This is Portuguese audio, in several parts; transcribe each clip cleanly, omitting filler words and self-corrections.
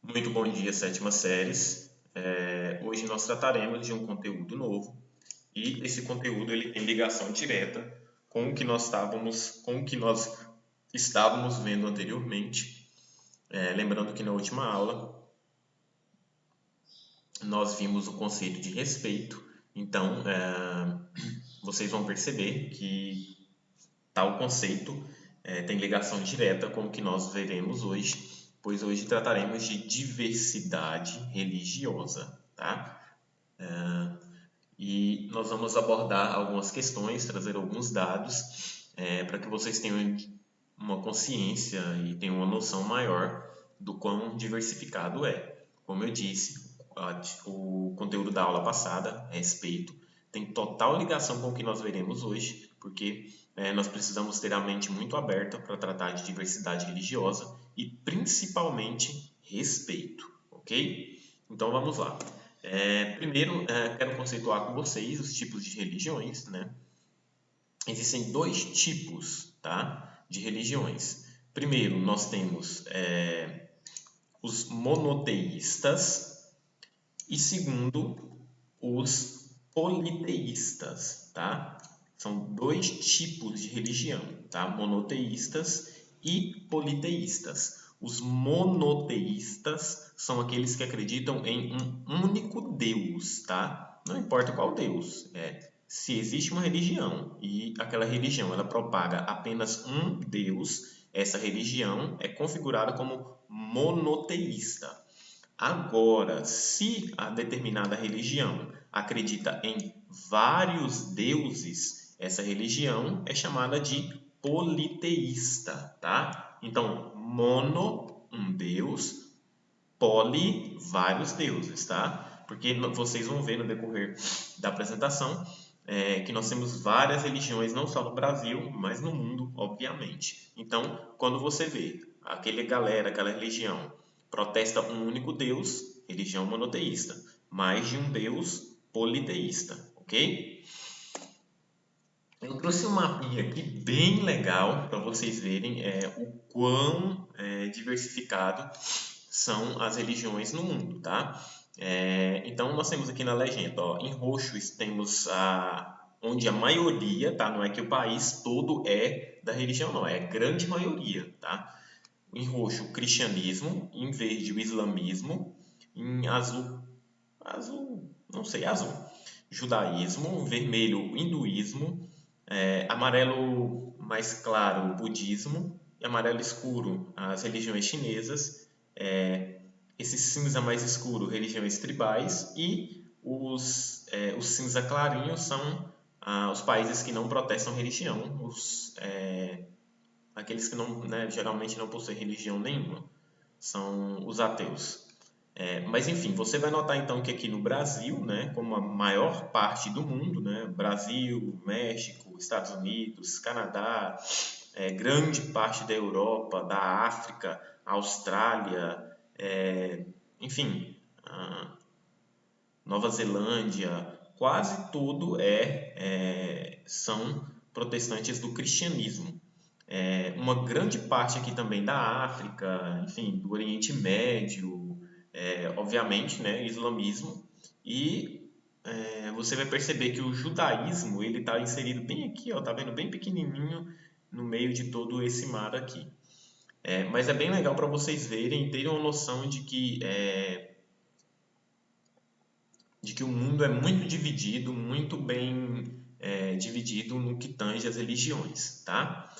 Muito bom dia, sétima séries. Hoje nós trataremos de um conteúdo novo e esse conteúdo ele tem ligação direta com o que nós estávamos vendo anteriormente. Lembrando que na última aula nós vimos o conceito de respeito. Então, vocês vão perceber que tal conceito tem ligação direta com o que nós veremos hoje, pois hoje trataremos de diversidade religiosa, tá? E nós vamos abordar algumas questões, trazer alguns dados para que vocês tenham uma consciência e tenham uma noção maior do quão diversificado é. Como eu disse, o conteúdo da aula passada, respeito, tem total ligação com o que nós veremos hoje, porque nós precisamos ter a mente muito aberta para tratar de diversidade religiosa e principalmente respeito, ok? Então vamos lá. Primeiro, quero conceituar com vocês os tipos de religiões, né? Existem dois tipos, tá, de religiões. Primeiro, nós temos os monoteístas e segundo, os politeístas, tá? São dois tipos de religião, tá? Monoteístas e politeístas. Os monoteístas são aqueles que acreditam em um único Deus, tá? Não importa qual Deus, se existe uma religião e aquela religião ela propaga apenas um Deus, essa religião é configurada como monoteísta. Agora, se a determinada religião acredita em vários deuses, essa religião é chamada de politeísta, tá? Então, mono, um deus, poli, vários deuses, tá? Porque vocês vão ver no decorrer da apresentação que nós temos várias religiões, não só no Brasil, mas no mundo, obviamente. Então, quando você vê aquela religião protesta um único Deus, religião monoteísta, mais de um Deus politeísta, ok? Eu trouxe um mapinha aqui bem legal para vocês verem o quão diversificado são as religiões no mundo, tá? Então nós temos aqui na legenda, ó, em roxo temos onde a maioria, tá? Não é que o país todo é da religião, não, é a grande maioria, tá? Em roxo, o cristianismo, em verde, o islamismo, em azul, não sei, azul, judaísmo, vermelho, o hinduísmo, amarelo mais claro, o budismo, e amarelo escuro, as religiões chinesas, esse cinza mais escuro, religiões tribais, e os cinza clarinho são os países que não protestam religião, aqueles que não, né, geralmente não possuem religião nenhuma, são os ateus. Mas enfim, você vai notar então que aqui no Brasil, né, como a maior parte do mundo, né, Brasil, México, Estados Unidos, Canadá, grande parte da Europa, da África, Austrália, enfim, Nova Zelândia, quase tudo são protestantes do cristianismo. Uma grande parte aqui também da África, enfim, do Oriente Médio, obviamente, né, islamismo, e você vai perceber que o judaísmo ele está inserido bem aqui, ó, tá vendo, bem pequenininho no meio de todo esse mar aqui. Mas é bem legal para vocês verem e terem uma noção de que o mundo é muito dividido, muito bem dividido no que tange as religiões, tá?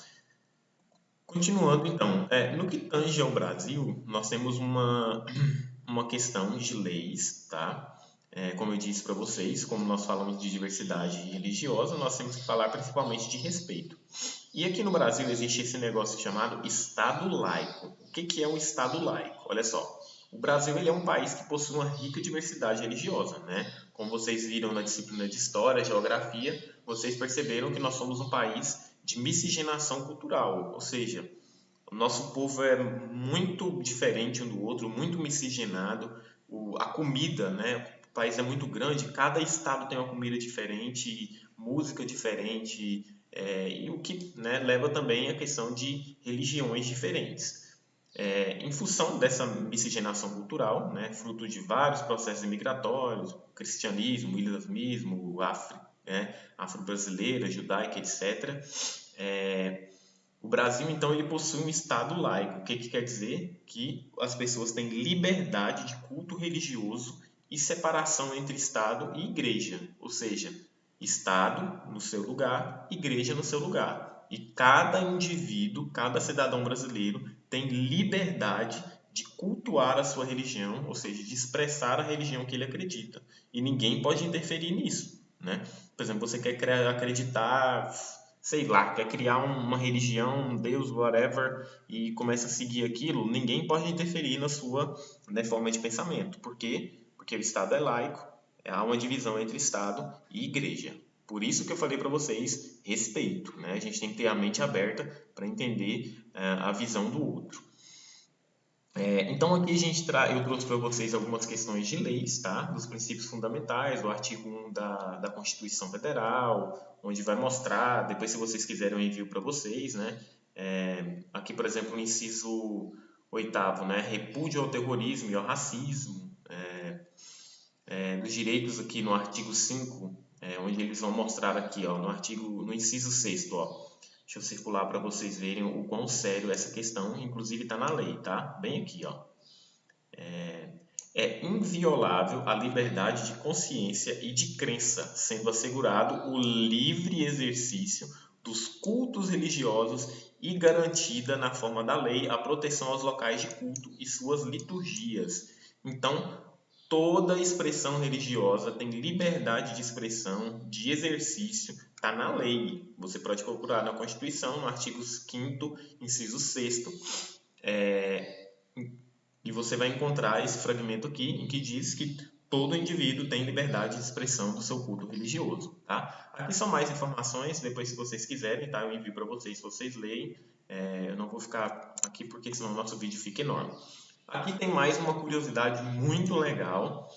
Continuando, então, no que tange ao Brasil, nós temos uma questão de leis, tá? Como eu disse para vocês, como nós falamos de diversidade religiosa, nós temos que falar principalmente de respeito. E aqui no Brasil existe esse negócio chamado Estado laico. O que é um Estado laico? Olha só, o Brasil ele é um país que possui uma rica diversidade religiosa, né? Como vocês viram na disciplina de História, Geografia, vocês perceberam que nós somos um país de miscigenação cultural, ou seja, o nosso povo é muito diferente um do outro, muito miscigenado. A comida, né? O país é muito grande, cada estado tem uma comida diferente, música diferente, e o que, né, leva também à questão de religiões diferentes. Em função dessa miscigenação cultural, né, fruto de vários processos migratórios, cristianismo, islamismo, afro-brasileira, judaica, etc., o Brasil, então, ele possui um Estado laico. O que quer dizer? Que as pessoas têm liberdade de culto religioso e separação entre Estado e Igreja. Ou seja, Estado no seu lugar, Igreja no seu lugar. E cada indivíduo, cada cidadão brasileiro tem liberdade de cultuar a sua religião, ou seja, de expressar a religião que ele acredita. E ninguém pode interferir nisso, né? Por exemplo, você quer acreditar, sei lá, quer criar uma religião, um Deus, whatever, e começa a seguir aquilo, ninguém pode interferir na sua, né, forma de pensamento. Por quê? Porque o Estado é laico, há uma divisão entre Estado e Igreja. Por isso que eu falei para vocês, respeito, né? A gente tem que ter a mente aberta para entender a visão do outro. Então aqui eu trouxe para vocês algumas questões de leis, tá? Dos princípios fundamentais, o artigo 1 da Constituição Federal, onde vai mostrar, depois se vocês quiserem eu envio para vocês, né? Aqui, por exemplo, o inciso 8º, né? Repúdio ao terrorismo e ao racismo. Dos direitos aqui no artigo 5, onde eles vão mostrar aqui, ó, no inciso 6º, ó. Deixa eu circular para vocês verem o quão sério essa questão, inclusive está na lei, tá? Bem aqui, ó. É inviolável a liberdade de consciência e de crença, sendo assegurado o livre exercício dos cultos religiosos e garantida na forma da lei a proteção aos locais de culto e suas liturgias. Então, toda expressão religiosa tem liberdade de expressão, de exercício, está na lei. Você pode procurar na Constituição, no artigo 5º, inciso 6º, e você vai encontrar esse fragmento aqui, em que diz que todo indivíduo tem liberdade de expressão do seu culto religioso, tá? Aqui são mais informações, depois se vocês quiserem, tá? Eu envio para vocês, se vocês leem. Eu não vou ficar aqui porque senão o nosso vídeo fica enorme. Aqui tem mais uma curiosidade muito legal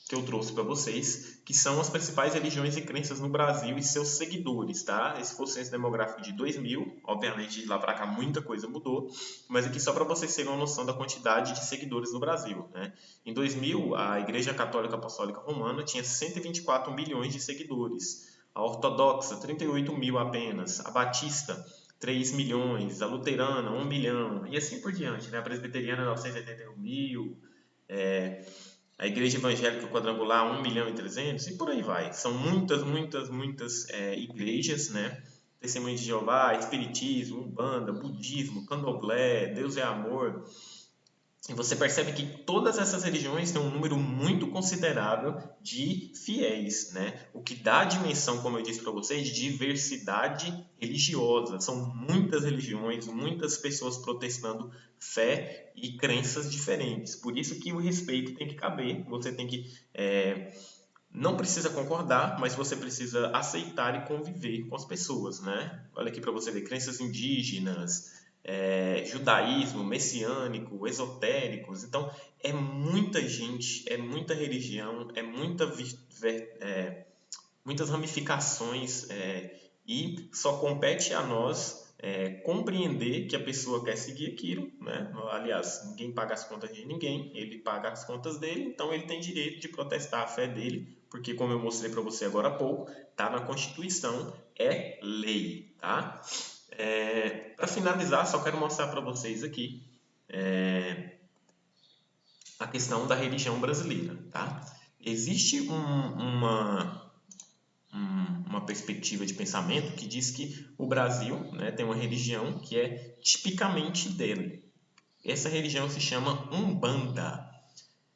que eu trouxe para vocês, que são as principais religiões e crenças no Brasil e seus seguidores, tá? Esse foi o censo demográfico de 2000, obviamente de lá para cá muita coisa mudou, mas aqui só para vocês terem uma noção da quantidade de seguidores no Brasil, né? Em 2000, a Igreja Católica Apostólica Romana tinha 124 milhões de seguidores, a Ortodoxa 38 mil apenas, a Batista 3 milhões, a Luterana 1 milhão, e assim por diante, né? A Presbiteriana 981 mil, a Igreja Evangélica Quadrangular 1 milhão e 300, e por aí vai. São muitas igrejas, né? Testemunho de Jeová, Espiritismo, Umbanda, Budismo, Candomblé, Deus é Amor. E você percebe que todas essas religiões têm um número muito considerável de fiéis, né? O que dá a dimensão, como eu disse para vocês, de diversidade religiosa. São muitas religiões, muitas pessoas protestando fé e crenças diferentes. Por isso que o respeito tem que caber. Você tem que não precisa concordar, mas você precisa aceitar e conviver com as pessoas, né? Olha aqui para você ver, crenças indígenas, judaísmo, messiânico, esotéricos. Então, é muita gente, é muita religião, muitas ramificações, e só compete a nós compreender que a pessoa quer seguir aquilo, né? Aliás, ninguém paga as contas de ninguém, ele paga as contas dele, então ele tem direito de protestar a fé dele, porque como eu mostrei para você agora há pouco, está na Constituição, é lei, tá? Para finalizar, só quero mostrar para vocês aqui a questão da religião brasileira, tá? Existe uma perspectiva de pensamento que diz que o Brasil, né, tem uma religião que é tipicamente dele. Essa religião se chama Umbanda.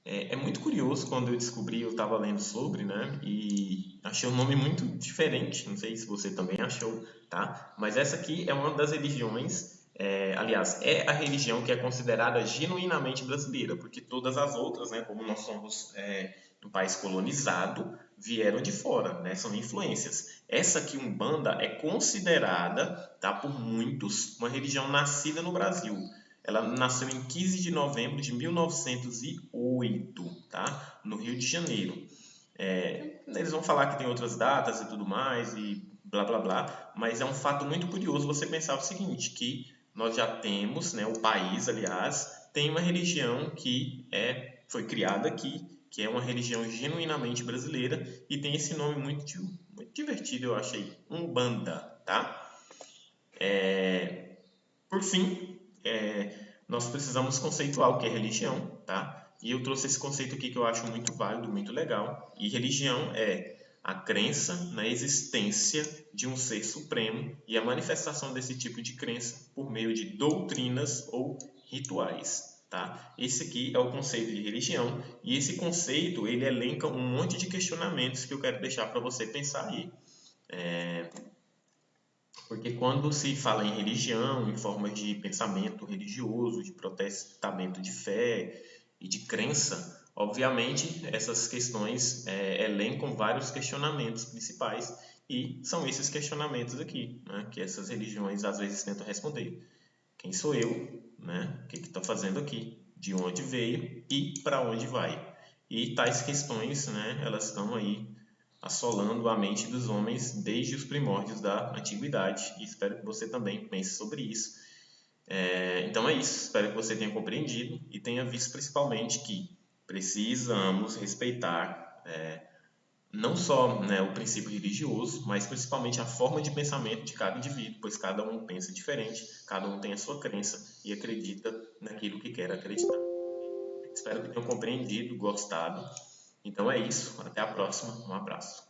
É muito curioso, quando eu descobri, eu estava lendo sobre, né, e achei um nome muito diferente, não sei se você também achou, tá? Mas essa aqui é uma das religiões, aliás, é a religião que é considerada genuinamente brasileira, porque todas as outras, né, como nós somos um país colonizado, vieram de fora, né, são influências. Essa aqui, Umbanda, é considerada, tá, por muitos, uma religião nascida no Brasil. Ela nasceu em 15 de novembro de 1908, tá? No Rio de Janeiro. Eles vão falar que tem outras datas e tudo mais, e blá blá blá, mas é um fato muito curioso você pensar o seguinte, que nós já temos, né, o país, aliás, tem uma religião que foi criada aqui, que é uma religião genuinamente brasileira e tem esse nome muito divertido, eu achei, Umbanda, tá? Por fim, nós precisamos conceituar o que é religião, tá? E eu trouxe esse conceito aqui que eu acho muito válido, muito legal. E religião é a crença na existência de um ser supremo e a manifestação desse tipo de crença por meio de doutrinas ou rituais, tá? Esse aqui é o conceito de religião e esse conceito ele elenca um monte de questionamentos que eu quero deixar para você pensar aí. Porque quando se fala em religião, em formas de pensamento religioso, de protestamento de fé e de crença, obviamente essas questões elencam vários questionamentos principais e são esses questionamentos aqui, né, que essas religiões às vezes tentam responder. Quem sou eu? Né? O que estou fazendo aqui? De onde veio e para onde vai? E tais questões, né, elas estão aí assolando a mente dos homens desde os primórdios da antiguidade. E espero que você também pense sobre isso. Então é isso. Espero que você tenha compreendido e tenha visto principalmente que precisamos respeitar não só, né, o princípio religioso, mas principalmente a forma de pensamento de cada indivíduo, pois cada um pensa diferente, cada um tem a sua crença e acredita naquilo que quer acreditar. Espero que tenham compreendido, gostado. Então é isso. Até a próxima. Um abraço.